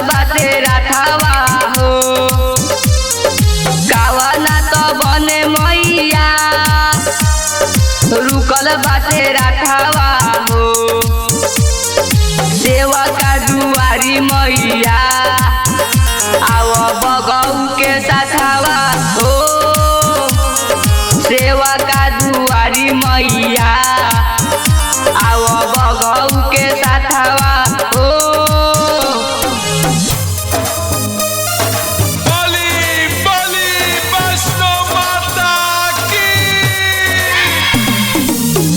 बाटे राथावा हो कावना तो बने मैया रुकल बाटे राथावा हो सेवा का दुआरी मैया आव बगऊ के साथावा हो सेवा का दुआरी मैया आव बगऊ के साथावा हो बलि बलि वैष्णो माता की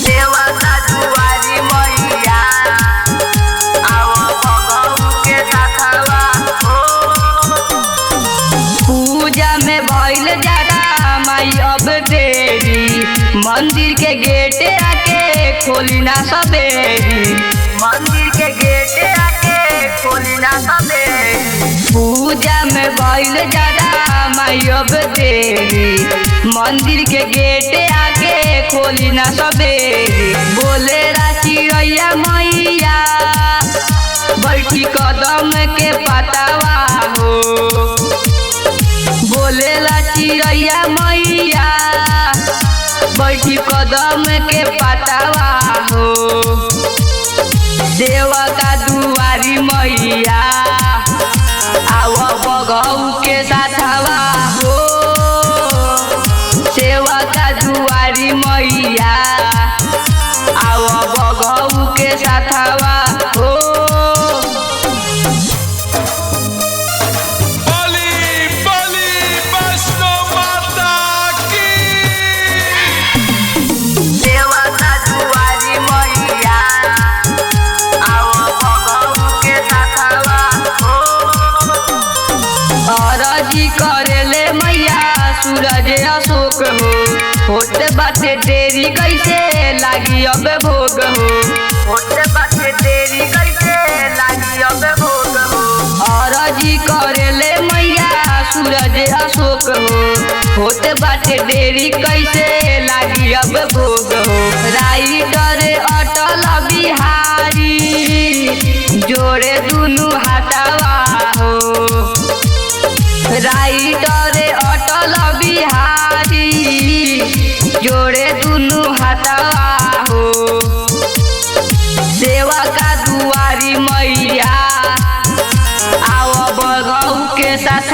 सेवा का दुआरी मैया आव बगऊ के साथावा हो पूजा में भइल जाता माई अब देरी मंदिर के गेट आके खोली ना सबेरी मंदिर के गेट आके खोली ना सबेरी पूजा में भइल जाता माई अब देरी मंदिर के गेट आके खोली ना सबेरी बोले चिड़ैया मैया बैठी कदम के पतावा हो बोलेला चिड़ैया मैया बैठी कदम के पतावा हो सेवा का दुआरी मैया आव बगऊ के साथवा हो सेवा का दुआरी मैया आव बगऊ के साथवा हो बलि बलि वैष्णो माता की सेवा का दुआरी मैया आव बगऊ के साथवा हो अरजी करेले मैया सूरज अशोक हो होते बाटे देरी कैसे लागी अब भोग हो होते बाटे देरी कैसे लागी अब भोग हो अरजी करेले मैया सूरज अशोक हो होते बाटे देरी कैसे लागी अब भोग हो राइटर अटल बिहारी जोड़े दुनु हाथवा हो राइटर अटल बिहारी जोड़े दुनु हाथवा हो सेवा का दुआरी मैया आव बगऊ के साथ